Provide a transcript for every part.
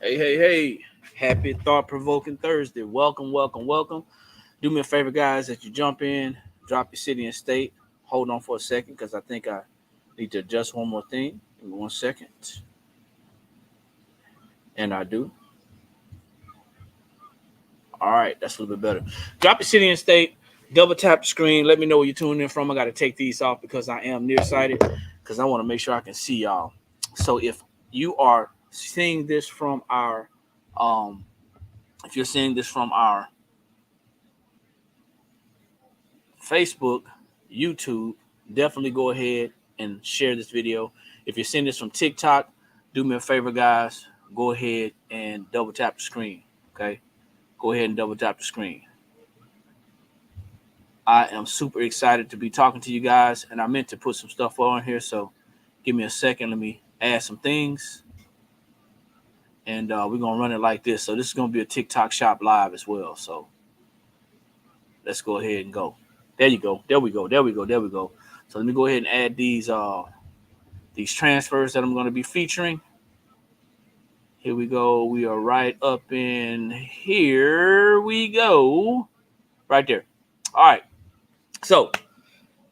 Hey, hey, hey. Happy thought-provoking Thursday. Welcome, welcome, welcome. Do me a favor, guys, that you jump in, drop your city and state. Hold on for a second because I think I need to adjust one more thing. Give me 1 second. And I do. All right, that's a little bit better. Drop your city and state. Double tap the screen. Let me know where you're tuning in from. I got to take these off because I am nearsighted because I want to make sure I can see y'all. So if you are seeing this from our, um, if you're seeing this from our Facebook, YouTube, definitely go ahead and share this video. If you're seeing this from TikTok, do me a favor, guys. Go ahead and double tap the screen. Okay. Go ahead and double tap the screen. I am super excited to be talking to you guys, and I meant to put some stuff on here. So give me a second. Let me add some things. And we're going to run it like this. So this is going to be a TikTok shop live as well. So let's go ahead and go. There you go. There we go. There we go. There we go. So let me go ahead and add these transfers that I'm going to be featuring. Here we go. We are right up in here. We go. Right there. All right. So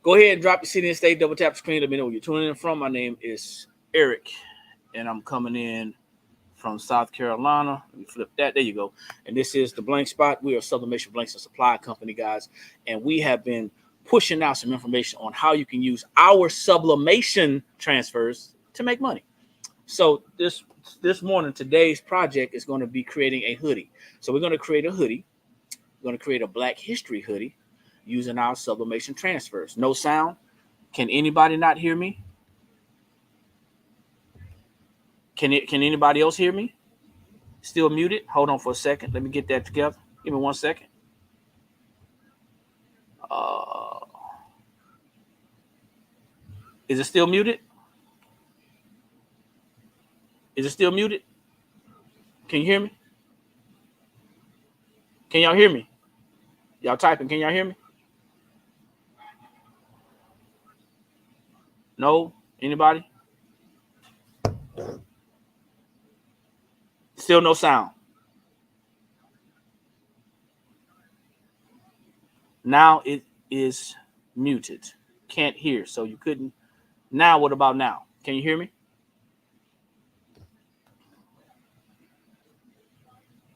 go ahead and drop your city and state. Double tap the screen. Let me know where you're tuning in from. My name is Eric, and I'm coming in from South Carolina. Let me flip that. There you go. And this is the Blank Spot. We are a Sublimation Blanks and Supply company, guys. And we have been pushing out some information on how you can use our sublimation transfers to make money. So this morning, today's project is going to be creating a hoodie. So we're going to create a hoodie. We're going to create a Black History hoodie using our sublimation transfers. No sound. Can anybody not hear me? Can anybody else hear me? Still muted? Hold on for a second. Let me get that together. Give me 1 second. Is it still muted? Is it still muted? Can you hear me? Can y'all hear me? Y'all typing. Can y'all hear me? No? Anybody? Still no sound. Now it is muted. Can't hear. So you couldn't. Now what about now? Can you hear me?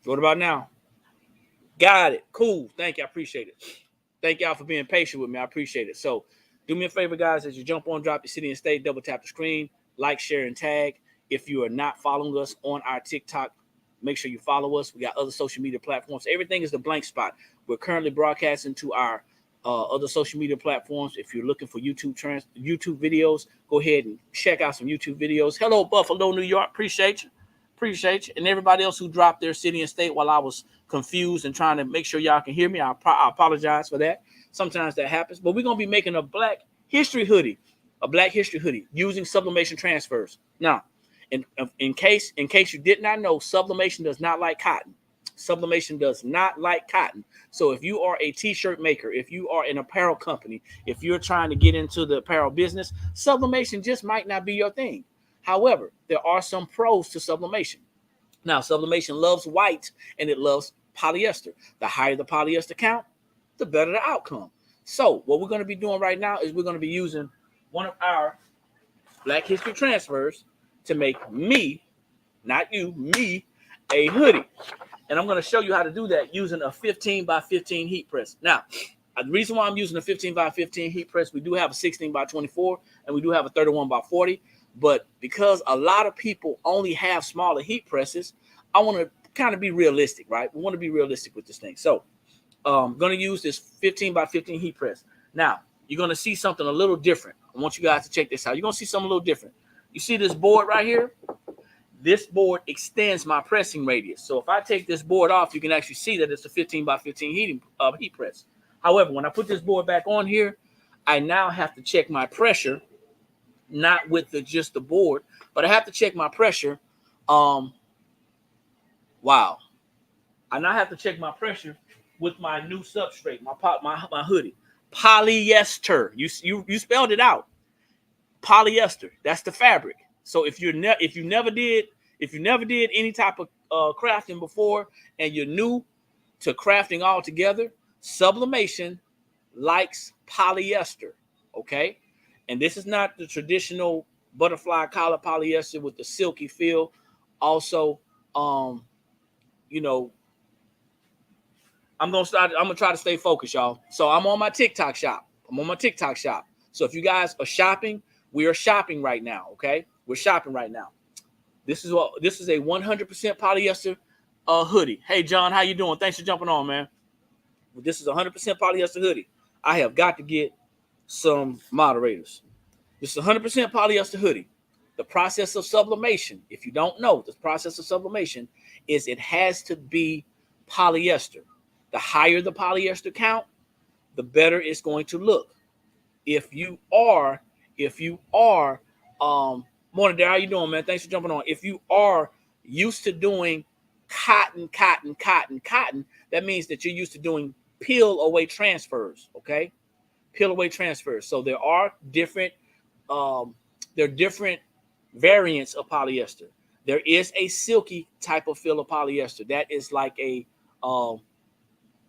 What about now? Got it. Cool. Thank you. I appreciate it. Thank y'all for being patient with me. I appreciate it. So do me a favor, guys, as you jump on, drop your city and state, double tap the screen, like, share, and tag. If you are not following us on our TikTok, make sure you follow us. We got other social media platforms. Everything is the Blank Spot. We're currently broadcasting to our other social media platforms. If you're looking for YouTube videos, go ahead and check out some YouTube videos. Hello, Buffalo, New York. Appreciate you. Appreciate you. And everybody else who dropped their city and state while I was confused and trying to make sure y'all can hear me. I apologize for that. Sometimes that happens. But we're going to be making a Black History hoodie, using sublimation transfers. Now, in case you did not know, sublimation does not like cotton. Sublimation does not like cotton. So if you are a t-shirt maker, if you are an apparel company, if you're trying to get into the apparel business, sublimation just might not be your thing. However, there are some pros to sublimation. Now, sublimation loves white and it loves polyester. The higher the polyester count, the better the outcome. So what we're going to be doing right now is we're going to be using one of our Black History transfers to make me, not you, me, a hoodie. And I'm going to show you how to do that using a 15 by 15 heat press. Now, the reason why I'm using a 15 by 15 heat press, we do have a 16 by 24 and we do have a 31 by 40. But because a lot of people only have smaller heat presses, I want to kind of be realistic, right? We want to be realistic with this thing. So I'm going to use this 15 by 15 heat press. Now, you're going to see something a little different. I want you guys to check this out. You're going to see something a little different. You see this board right here? This board extends my pressing radius. So if I take this board off, you can actually see that it's a 15 by 15 heat press. However, when I put this board back on here, I now have to check my pressure, not with just the board, but I have to check my pressure. Wow. I now have to check my pressure with my new substrate, my hoodie. Polyester. You spelled it out. Polyester. That's the fabric. So if you never did If you never did any type of crafting before and you're new to crafting altogether, sublimation likes polyester, okay? And this is not the traditional butterfly collar polyester with the silky feel. Also, you know, I'm gonna try to stay focused, y'all. So I'm on my TikTok shop. So if you guys are shopping, we are shopping right now, okay? We're shopping right now. This is a 100% polyester hoodie. Hey John, how you doing? Thanks for jumping on, man. This is a 100% polyester hoodie. I have got to get some moderators. This is a 100% polyester hoodie. The process of sublimation, if you don't know, the process of sublimation is it has to be polyester. The higher the polyester count, the better it's going to look. If you are, morning, Dare, how you doing, man? Thanks for jumping on. If you are used to doing cotton, that means that you're used to doing peel away transfers, okay? Peel away transfers. So there are different variants of polyester. There is a silky type of feel of polyester. That is like a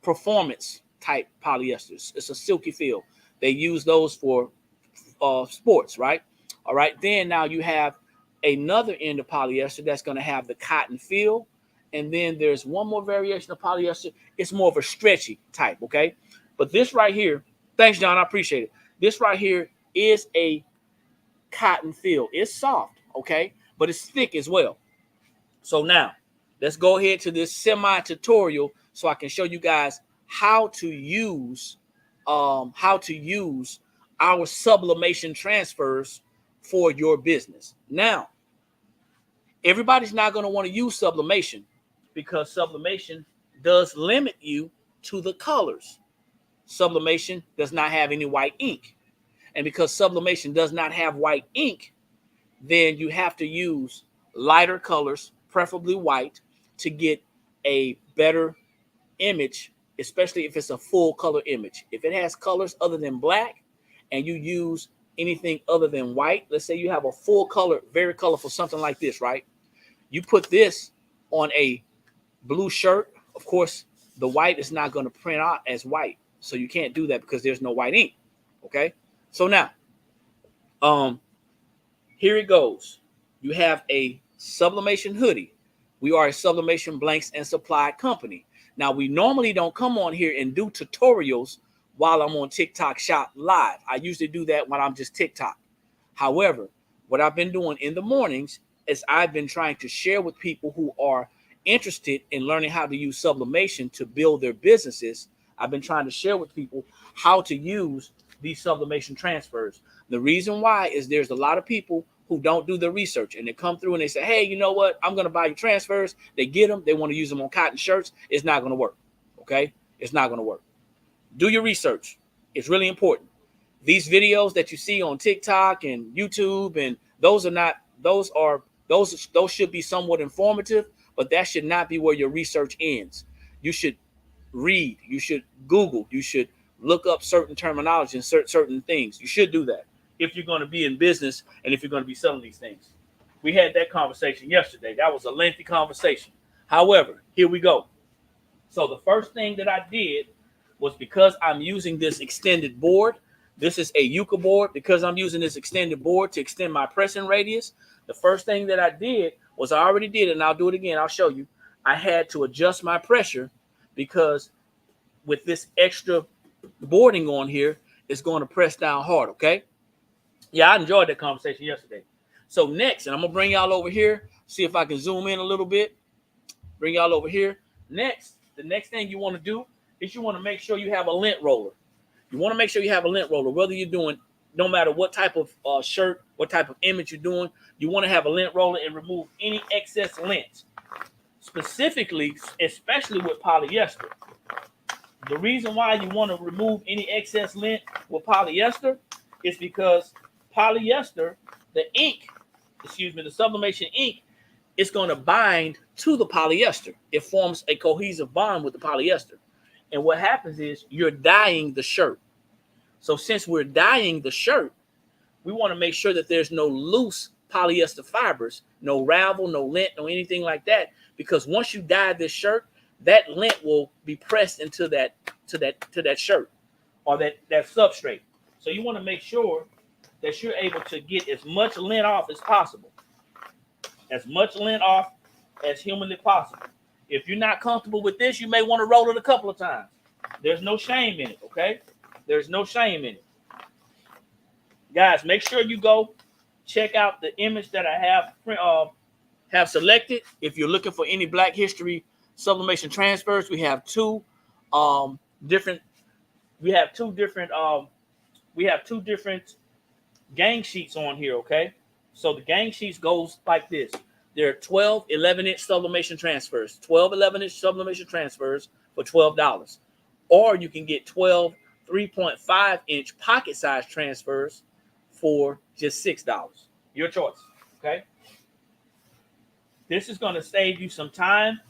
performance type polyester. It's a silky feel. They use those for sports, right? All right. Then now you have another end of polyester that's going to have the cotton feel. And then there's one more variation of polyester. It's more of a stretchy type, okay? But this right here, thanks, John. I appreciate it. This right here is a cotton feel. It's soft, okay? But it's thick as well. So now, let's go ahead to this semi-tutorial so I can show you guys how to use our sublimation transfers for your business. Now, everybody's not going to want to use sublimation because sublimation does limit you to the colors. Sublimation does not have any white ink. And because sublimation does not have white ink, then you have to use lighter colors, preferably white, to get a better image, especially if it's a full color image. If it has colors other than black and you use anything other than white, let's say you have a full color, very colorful, something like this, right? You put this on a blue shirt. Of course, the white is not going to print out as white. So you can't do that because there's no white ink. Okay. So now, here it goes. You have a sublimation hoodie. We are a sublimation blanks and supply company. Now, we normally don't come on here and do tutorials while I'm on TikTok Shop Live. I usually do that when I'm just TikTok. However, what I've been doing in the mornings is I've been trying to share with people who are interested in learning how to use sublimation to build their businesses. I've been trying to share with people how to use these sublimation transfers. The reason why is there's a lot of people who don't do the research and they come through and they say, hey, you know what? I'm going to buy you transfers. They get them. They want to use them on cotton shirts. It's not going to work. Okay. It's not going to work. Do your research. It's really important. These videos that you see on TikTok and YouTube, and those should be somewhat informative, but that should not be where your research ends. You should read, you should Google, you should look up certain terminology and certain things. You should do that if you're going to be in business and if you're going to be selling these things. We had that conversation yesterday. That was a lengthy conversation. However, here we go. So the first thing that I did was, because I'm using this extended board, this is a Yucca board, because I'm using this extended board to extend my pressing radius, the first thing that I did was, I already did it and I'll do it again. I'll show you. I had to adjust my pressure because with this extra boarding on here, it's going to press down hard, okay? Yeah, I enjoyed that conversation yesterday. So next, and I'm going to bring y'all over here, see if I can zoom in a little bit. Bring y'all over here. Next, the next thing you want to do is you want to make sure you have a lint roller. You want to make sure you have a lint roller, whether you're doing, no matter what type of shirt, what type of image you're doing, you want to have a lint roller and remove any excess lint. Specifically, especially with polyester. The reason why you want to remove any excess lint with polyester is because polyester, the sublimation ink, is going to bind to the polyester. It forms a cohesive bond with the polyester. And what happens is you're dyeing the shirt. So since we're dyeing the shirt, we want to make sure that there's no loose polyester fibers, no ravel, no lint, no anything like that. Because once you dye this shirt, that lint will be pressed into that shirt or that substrate. So you want to make sure that you're able to get as much lint off as possible, as much lint off as humanly possible. If you're not comfortable with this, you may want to roll it a couple of times. There's no shame in it, okay? There's no shame in it. Guys, make sure you go check out the image that I have selected. If you're looking for any Black History sublimation transfers, we have two different gang sheets on here, okay? So the gang sheets goes like this. There are 12 11-inch sublimation transfers, 12 11-inch sublimation transfers for $12. Or you can get 12 3.5-inch pocket size transfers for just $6. Your choice, okay? This is going to save you some time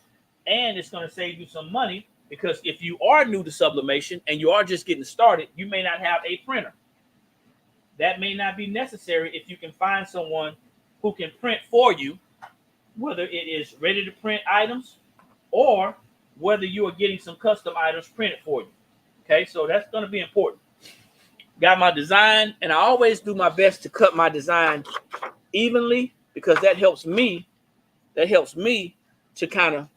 and it's going to save you some money, because if you are new to sublimation and you are just getting started, you may not have a printer. That may not be necessary if you can find someone who can print for you, whether it is ready to print items or whether you are getting some custom items printed for you. Okay, so that's going to be important. Got my design, and I always do my best to cut my design evenly, because that helps me to kind of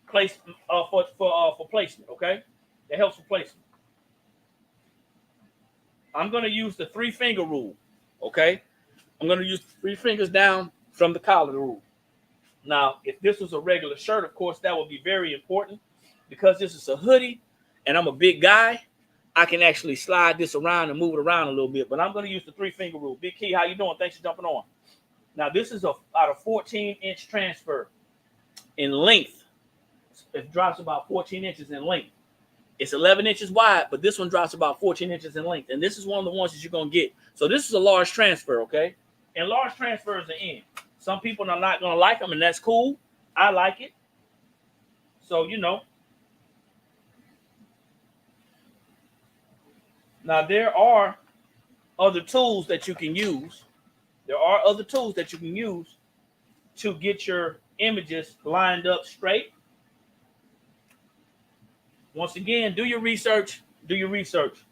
place for placement. Okay, that helps for placement. I'm going to use the 3-finger rule. Okay, I'm going to use 3 fingers down from the collar rule. Now, if this was a regular shirt, of course, that would be very important. Because this is a hoodie and I'm a big guy, I can actually slide this around and move it around a little bit. But I'm going to use the 3-finger rule. Big Key, how you doing? Thanks for jumping on. Now, this is about a 14-inch transfer in length. It drops about 14 inches in length. It's 11 inches wide, but this one drops about 14 inches in length. And this is one of the ones that you're going to get. So this is a large transfer, okay? And large transfers are in. Some people are not going to like them, and that's cool. I like it. So, you know. Now, there are other tools that you can use. There are other tools that you can use to get your images lined up straight. Once again, do your research. Do your research.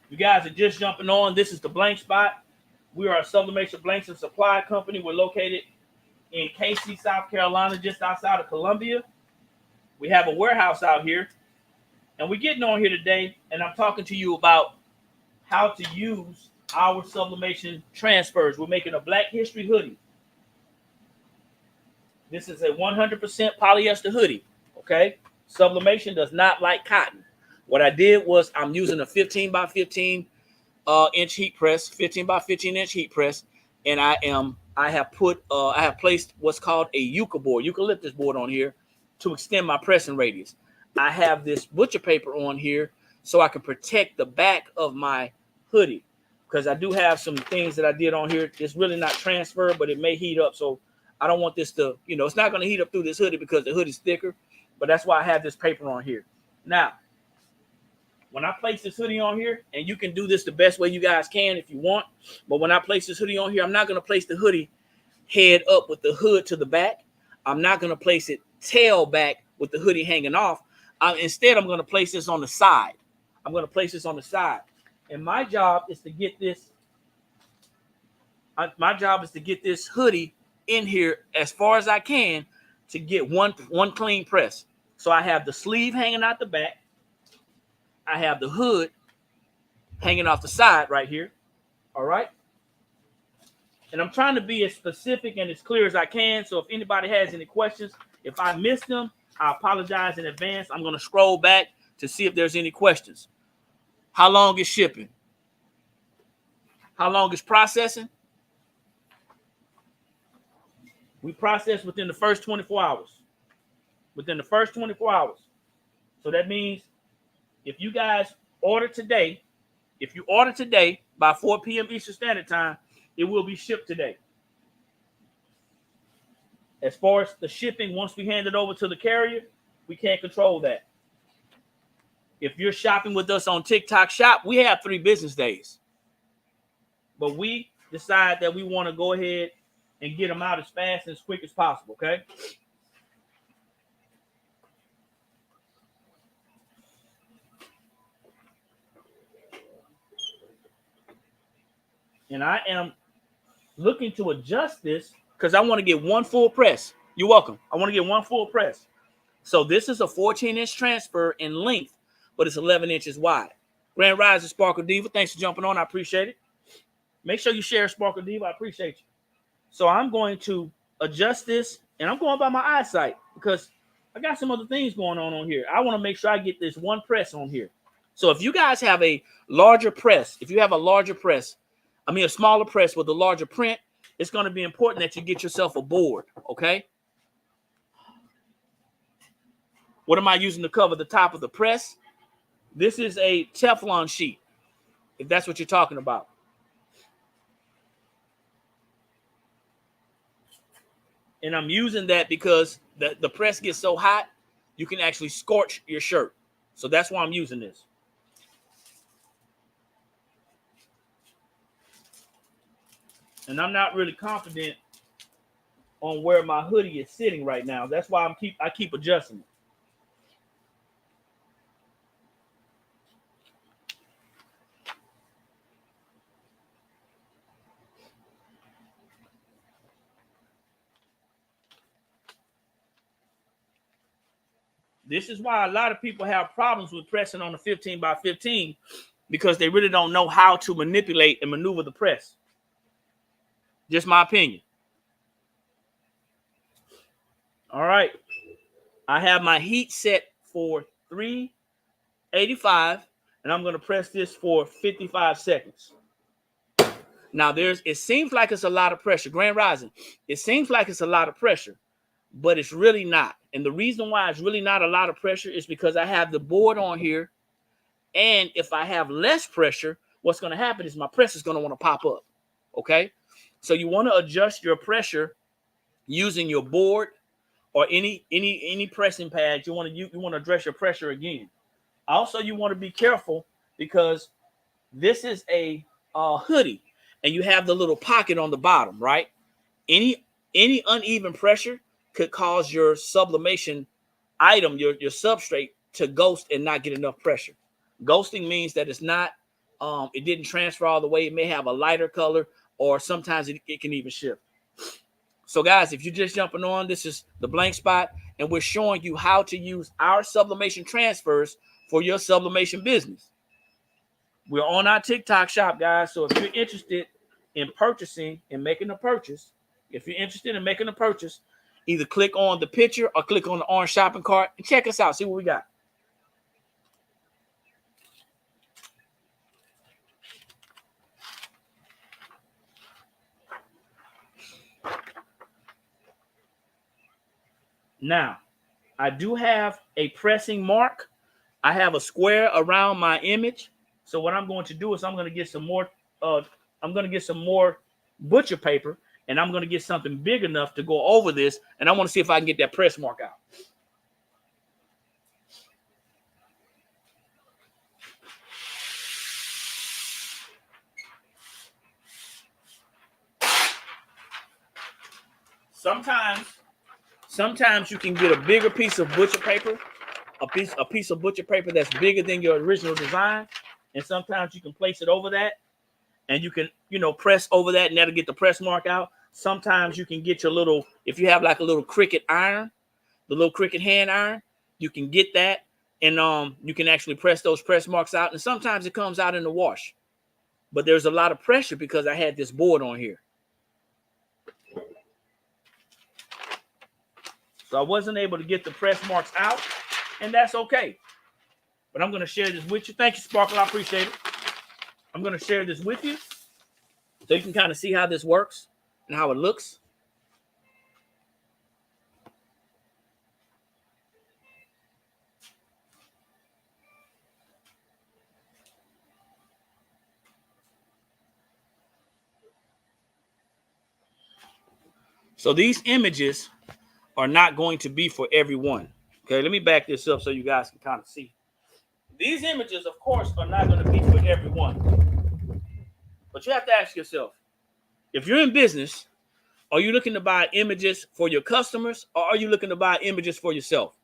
You guys are just jumping on. This is the Blank Spot. We are a sublimation blanks and supply company. We're located in Casey, South Carolina, just outside of Columbia. We have a warehouse out here. And we're getting on here today, and I'm talking to you about how to use our sublimation transfers. We're making a Black History hoodie. This is a 100% polyester hoodie, okay? Sublimation does not like cotton. What I did was I'm using a 15 by 15 inch heat press, 15 by 15 inch heat press, and I have placed what's called a eucalyptus board on here to extend my pressing radius. I have this butcher paper on here so I can protect the back of my hoodie, because I do have some things that I did on here. It's really not transfer, but it may heat up. So I don't want this to, it's not going to heat up through this hoodie because the hoodie's thicker, but that's why I have this paper on here. Now, when I place this hoodie on here, and you can do this the best way you guys can if you want, but when I place this hoodie on here, I'm not going to place the hoodie head up with the hood to the back. I'm not going to place it tail back with the hoodie hanging off. Instead, I'm going to place this on the side. I'm going to place this on the side. And my job is to get this. My job is to get this hoodie in here as far as I can to get one clean press. So I have the sleeve hanging out the back. I have the hood hanging off the side right here. All right. And I'm trying to be as specific and as clear as I can. So if anybody has any questions, if I missed them, I apologize in advance. I'm going to scroll back to see if there's any questions. How long is shipping? How long is processing? We process within the first 24 hours. Within the first 24 hours. So that means if you guys order today, by 4 p.m. Eastern Standard Time, it will be shipped today. As far as the shipping, once we hand it over to the carrier, we can't control that. If you're shopping with us on TikTok Shop, we have 3 business days. But we decide that we want to go ahead and get them out as fast and as quick as possible, okay? And I am looking to adjust this because I want to get 1 full press. You're welcome. I want to get 1 full press. So this is a 14-inch transfer in length, but it's 11 inches wide. Grand Rise Sparkle Diva, thanks for jumping on. I appreciate it. Make sure you share Sparkle Diva. I appreciate you. So I'm going to adjust this, and I'm going by my eyesight because I got some other things going on here. I want to make sure I get this 1 press on here. So if you guys have a larger press, if you have a larger press, a smaller press with a larger print, it's going to be important that you get yourself a board, okay? What am I using to cover the top of the press? This is a Teflon sheet, if that's what you're talking about. And I'm using that because the press gets so hot, you can actually scorch your shirt. So that's why I'm using this. And I'm not really confident on where my hoodie is sitting right now. That's why I keep adjusting it. This is why a lot of people have problems with pressing on a 15 by 15 because they really don't know how to manipulate and maneuver the press. Just my opinion. All right. I have my heat set for 385, and I'm going to press this for 55 seconds. Now, it seems like it's a lot of pressure. Grand Rising, it seems like it's a lot of pressure, but it's really not. And the reason why it's really not a lot of pressure is because I have the board on here, and if I have less pressure, what's going to happen is my press is going to want to pop up, okay? So you want to adjust your pressure using your board or any pressing pad. You want to address your pressure again. Also, you want to be careful because this is a hoodie, and you have the little pocket on the bottom, right? Any uneven pressure could cause your sublimation item, your substrate, to ghost and not get enough pressure. Ghosting means that it's not, it didn't transfer all the way. It may have a lighter color, or sometimes it can even shift. So guys, if you're just jumping on, this is the blank spot, and we're showing you how to use our sublimation transfers for your sublimation business. We're on our TikTok shop, guys. So if you're interested in purchasing and making a purchase, either click on the picture or click on the orange shopping cart and check us out. See what we got. Now, I do have a pressing mark. I have a square around my image. So what I'm going to do is I'm going to get some more butcher paper, and I'm going to get something big enough to go over this, and I want to see if I can get that press mark out. Sometimes you can get a bigger piece of butcher paper, a piece of butcher paper that's bigger than your original design, and sometimes you can place it over that, and you can, press over that, and that'll get the press mark out. Sometimes you can get your little, if you have like a little Cricut iron, the little Cricut hand iron, you can get that, and you can actually press those press marks out, and sometimes it comes out in the wash. But there's a lot of pressure because I had this board on here. So I wasn't able to get the press marks out, and that's okay. But I'm going to share this with you. Thank you, Sparkle. I appreciate it. I'm going to share this with you so you can kind of see how this works and how it looks. So these images are not going to be for everyone. Okay, let me back this up so you guys can kind of see. These images, of course, are not going to be for everyone. But you have to ask yourself, if you're in business, are you looking to buy images for your customers, or are you looking to buy images for yourself?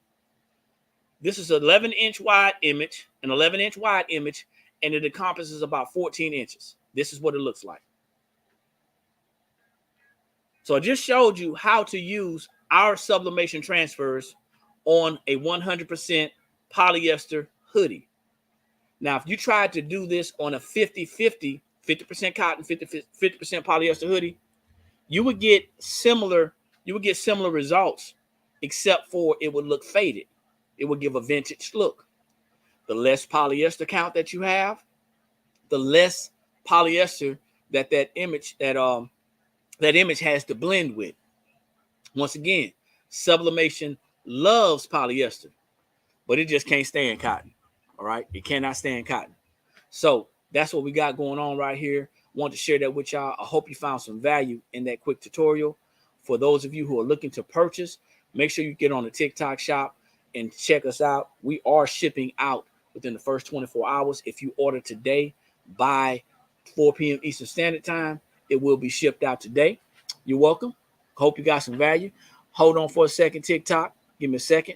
This is an 11-inch wide image, an 11-inch wide image, and it encompasses about 14 inches. This is what it looks like. So I just showed you how to use our sublimation transfers on a 100% polyester hoodie. Now, if you tried to do this on a 50-50, 50% cotton, 50% polyester hoodie, you would get similar results, except for it would look faded. It would give a vintage look. The less polyester count that you have, the less polyester that image has to blend with. Once again, sublimation loves polyester, but it just can't stand cotton. All right, it cannot stand cotton. So that's what we got going on right here. Want to share that with y'all. I hope you found some value in that quick tutorial. For those of you who are looking to purchase, make sure you get on the TikTok shop and check us out. We are shipping out within the first 24 hours. If you order today by 4 p.m. Eastern Standard Time, it will be shipped out today. You're welcome. Hope you got some value. Hold on for a second, TikTok. Give me a second.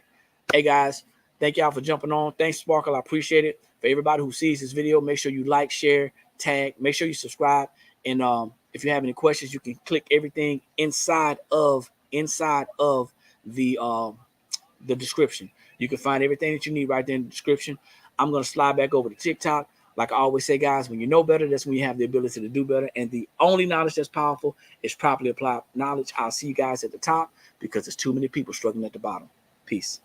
Hey, guys, thank y'all for jumping on. Thanks, Sparkle. I appreciate it. For everybody who sees this video, make sure you like, share, tag. Make sure you subscribe. And if you have any questions, you can click everything inside of the description. You can find everything that you need right there in the description. I'm going to slide back over to TikTok. Like I always say, guys, when you know better, that's when you have the ability to do better. And the only knowledge that's powerful is properly applied knowledge. I'll see you guys at the top because there's too many people struggling at the bottom. Peace.